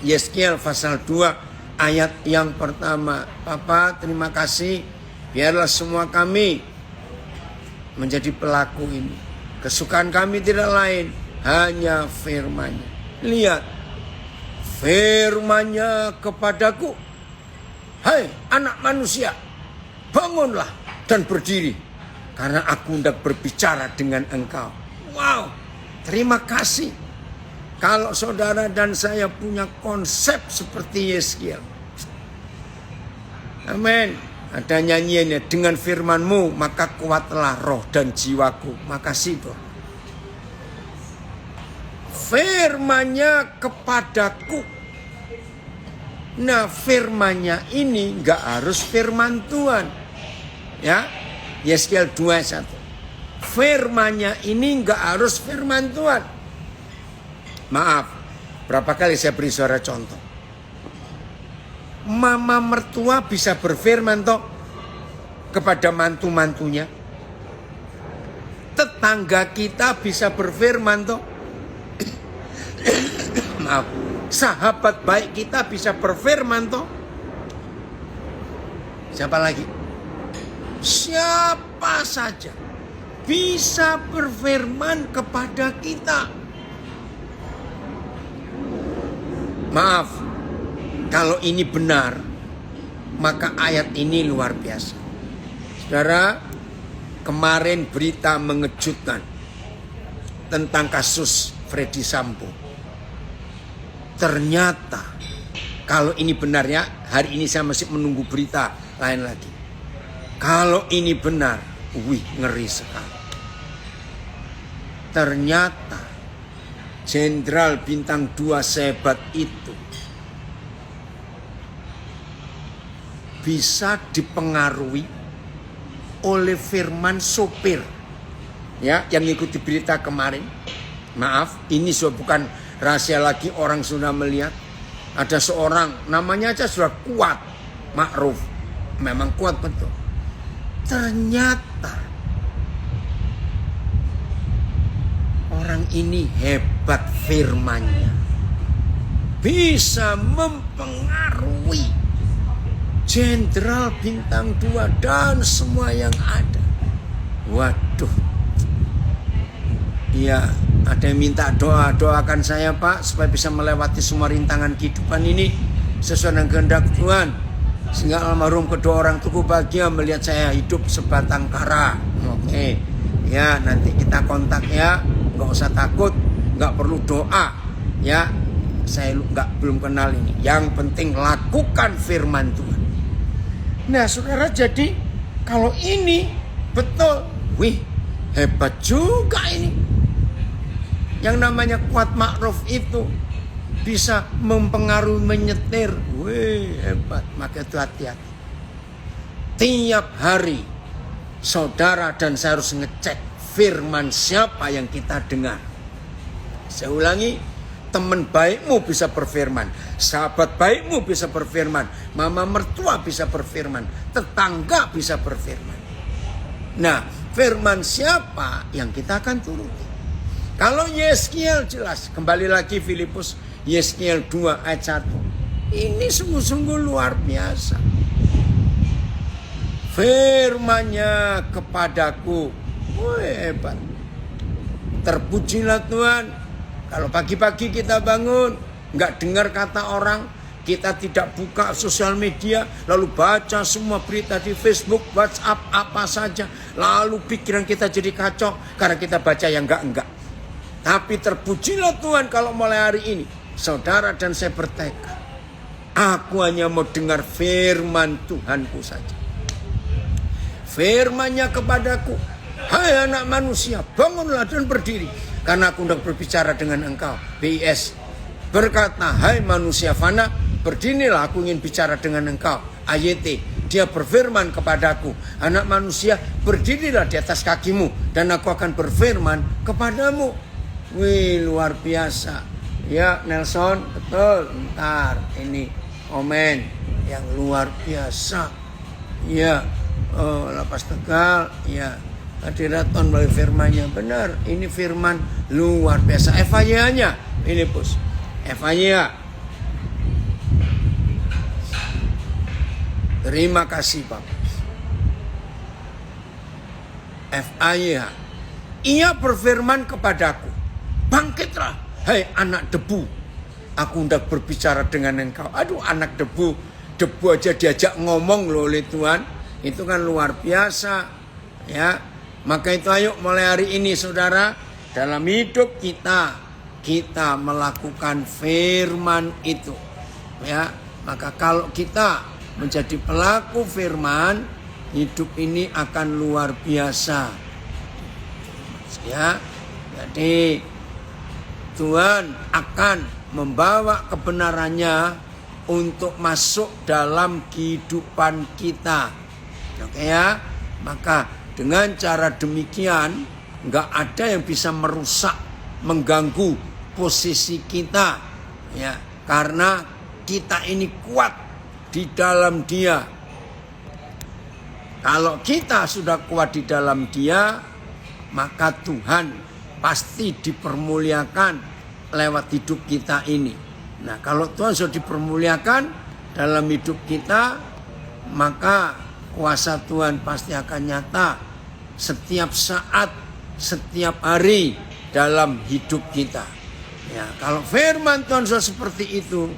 Yeskiel pasal 2 ayat yang pertama. Papa, terima kasih. Biarlah semua kami menjadi pelaku ini. Kesukaan kami tidak lain, hanya firman-Nya. Lihat, Firman-Nya kepadaku, hai anak manusia, bangunlah dan berdiri, karena aku hendak berbicara dengan engkau. Wow, terima kasih. Kalau saudara dan saya punya konsep seperti Yeskiel. Amin. Ada nyanyiannya, dengan firman-Mu maka kuatlah roh dan jiwaku. Makasih Bro. Firman-Nya kepadaku. Nah, firman-Nya ini nggak harus firman Tuhan. Ya, Yeskiel 2:1. Firman-Nya ini nggak harus firman Tuhan. Maaf, berapa kali saya beri suara contoh. Mama mertua bisa berfirman toh kepada mantu-mantunya. Tetangga kita bisa berfirman toh. Maaf, sahabat baik kita bisa berfirman toh. Siapa lagi? Siapa saja bisa berfirman kepada kita. Maaf, kalau ini benar, maka ayat ini luar biasa. Saudara, kemarin berita mengejutkan tentang kasus Freddy Sambo. Ternyata, kalau ini benar ya, hari ini saya masih menunggu berita lain lagi. Kalau ini benar, ngeri sekali. Ternyata, Jenderal Bintang 2 sehebat itu bisa dipengaruhi oleh firman sopir, ya, yang ikuti berita kemarin. Maaf, ini sudah bukan rahasia lagi, orang sudah melihat. Ada seorang, namanya aja sudah Kuat Ma'ruf, memang kuat betul. Ternyata orang ini hebat firman-Nya, bisa mempengaruhi Jenderal Bintang 2 dan semua yang ada. Waduh. Ya, ada yang minta doa, doakan saya Pak supaya bisa melewati semua rintangan kehidupan ini sesuai dengan kehendak Tuhan, sehingga almarhum kedua orang tuku bahagia melihat saya hidup sebatang kara. Oke, ya nanti kita kontak ya, nggak usah takut, nggak perlu doa ya, saya belum kenal ini. Yang penting lakukan firman Tuhan. Nah saudara, jadi kalau ini betul, wih hebat juga ini. Yang namanya Kuat Ma'ruf itu bisa mempengaruhi menyetir. Wih hebat, maka itu hati-hati. Tiap hari saudara dan saya harus ngecek firman siapa yang kita dengar. Saya ulangi, teman baikmu bisa berfirman, sahabat baikmu bisa berfirman, mama mertua bisa berfirman, tetangga bisa berfirman. Nah, firman siapa yang kita akan turuti? Kalau Yeskiel jelas, kembali lagi Filipus, Yeskiel 2 ayat 1. Ini sungguh-sungguh luar biasa. Firman-Nya kepadaku, hebat. Terpujilah Tuhan. Kalau pagi-pagi kita bangun, nggak dengar kata orang, kita tidak buka sosial media, lalu baca semua berita di Facebook, WhatsApp, apa saja, lalu pikiran kita jadi kacau karena kita baca yang enggak. Tapi terpujilah Tuhan kalau mulai hari ini, saudara dan saya bertekad, aku hanya mau dengar firman Tuhanku saja. Firman-Nya kepadaku, hai anak manusia, bangunlah dan berdiri, karena aku hendak berbicara dengan engkau. BIS berkata, hai manusia fana, berdirilah, aku ingin bicara dengan engkau. AYT, dia berfirman kepadaku, anak manusia, berdirilah di atas kakimu, dan aku akan berfirman kepadamu. Wih, luar biasa. Ya, Nelson, betul. Ntar, ini komen yang luar biasa. Ya, Lapas Tegal, ya. Hadiraton melalui firman-Nya, benar. Ini firman luar biasa. FAY-nya, ini bos. FAY. Terima kasih Bapak. FAY. Ia berfirman kepadaku, bangkitlah, hai anak debu, Aku hendak berbicara dengan engkau. Aduh, anak debu aja diajak ngomong loh oleh Tuhan. Itu kan luar biasa. Ya, maka itu ayo mulai hari ini saudara, dalam hidup kita melakukan firman itu. Ya, maka kalau kita menjadi pelaku firman, hidup ini akan luar biasa. Ya, jadi Tuhan akan membawa kebenarannya untuk masuk dalam kehidupan kita. Oke ya, maka dengan cara demikian nggak ada yang bisa merusak, mengganggu posisi kita. Ya, karena kita ini kuat di dalam Dia. Kalau kita sudah kuat di dalam Dia, maka Tuhan pasti dipermuliakan lewat hidup kita ini. Nah, kalau Tuhan sudah dipermuliakan dalam hidup kita, maka kuasa Tuhan pasti akan nyata setiap saat, setiap hari dalam hidup kita. Ya, kalau firman Tuhan sudah seperti itu,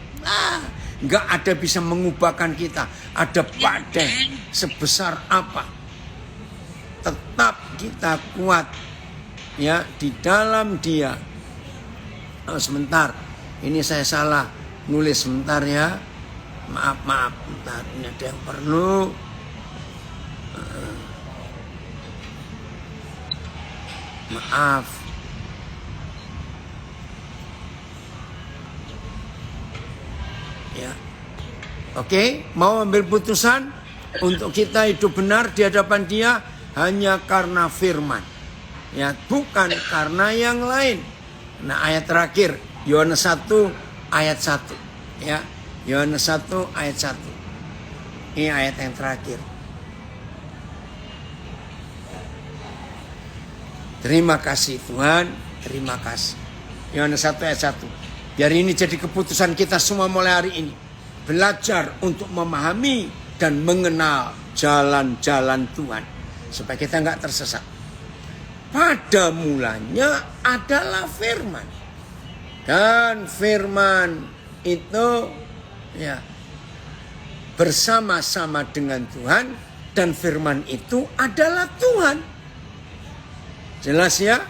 nggak ada bisa mengubahkan kita. Ada badai sebesar apa, tetap kita kuat ya di dalam Dia. Oh, sebentar, ini saya salah nulis sebentar ya. Maaf, bentar, ini ada yang perlu. Maaf. Ya. Oke, mau ambil putusan untuk kita hidup benar di hadapan Dia hanya karena firman. Ya, bukan karena yang lain. Nah, ayat terakhir Yohanes 1 ayat 1 ya. Yohanes 1 ayat 1. Ini ayat yang terakhir. Terima kasih Tuhan, terima kasih. Yohanes 1 ayat 1. Biar ini jadi keputusan kita semua mulai hari ini. Belajar untuk memahami dan mengenal jalan-jalan Tuhan supaya kita nggak tersesat. Pada mulanya adalah firman. Dan firman itu ya bersama-sama dengan Tuhan, dan firman itu adalah Tuhan. Jelas ya?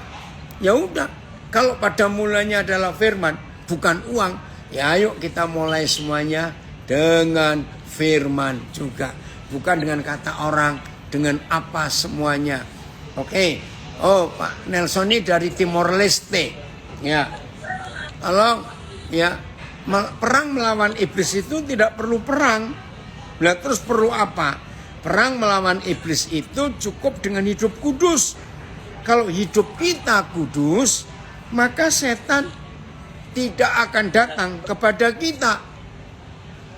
Ya udah, kalau pada mulanya adalah firman, bukan uang, ya ayo kita mulai semuanya dengan firman juga, bukan dengan kata orang, dengan apa semuanya. Oke. Oh, Pak Nelson ini dari Timor Leste. Ya. Tolong ya, perang melawan iblis itu tidak perlu perang. Nah, terus perlu apa? Perang melawan iblis itu cukup dengan hidup kudus. Kalau hidup kita kudus, maka setan tidak akan datang kepada kita.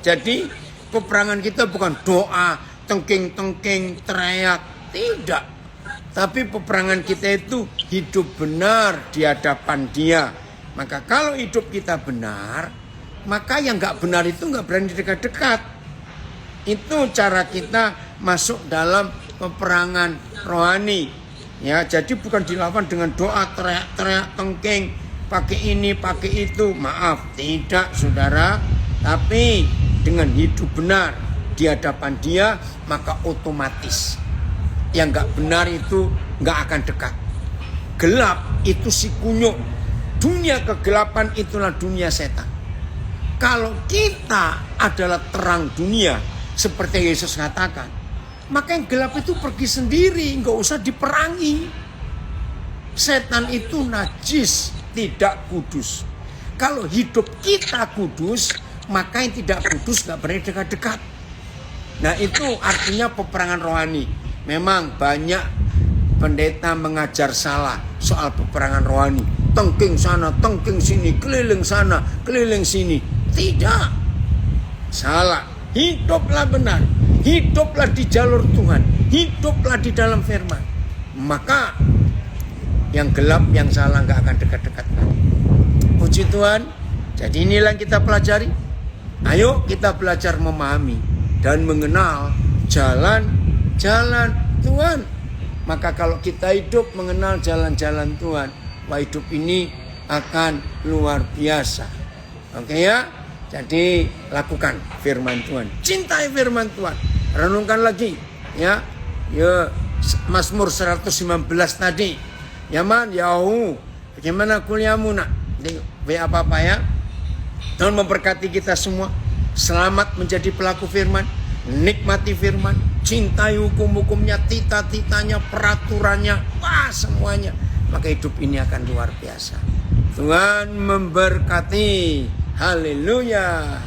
Jadi, peperangan kita bukan doa, tengking-tengking, teriak, tidak. Tapi peperangan kita itu hidup benar di hadapan Dia. Maka kalau hidup kita benar, maka yang gak benar itu gak berani dekat-dekat. Itu cara kita masuk dalam peperangan rohani. Ya, jadi bukan dilawan dengan doa, teriak-teriak, tengking, pakai ini, pakai itu. Maaf, tidak saudara. Tapi dengan hidup benar di hadapan Dia, maka otomatis yang gak benar itu gak akan dekat. Gelap itu si kunyuk. Dunia kegelapan itulah dunia setan. Kalau kita adalah terang dunia, seperti Yesus katakan, maka yang gelap itu pergi sendiri, gak usah diperangi. Setan itu najis, tidak kudus. Kalau hidup kita kudus, maka yang tidak kudus gak berani dekat-dekat. Nah, itu artinya peperangan rohani. Memang banyak pendeta mengajar salah soal peperangan rohani. Tengking sana, tengking sini, keliling sana, keliling sini. Tidak. Salah. Hiduplah benar. Hiduplah di jalur Tuhan. Hiduplah di dalam firman. Maka yang gelap, yang salah gak akan dekat-dekat lagi. Puji Tuhan. Jadi inilah yang kita pelajari. Ayo kita belajar memahami dan mengenal jalan-jalan Tuhan. Maka kalau kita hidup mengenal jalan-jalan Tuhan, wah hidup ini akan luar biasa. Oke ya. Jadi lakukan firman Tuhan. Cintai firman Tuhan. Renungkan lagi ya. Ya Mazmur 119 tadi. Yaman, yahu. Bagaimana kuliahmu nak? Apa-apa ya. Tuhan memberkati kita semua. Selamat menjadi pelaku firman. Nikmati firman. Cintai hukum-hukumnya, tita-titanya, peraturannya. Wah, semuanya. Maka hidup ini akan luar biasa. Tuhan memberkati. Haleluya.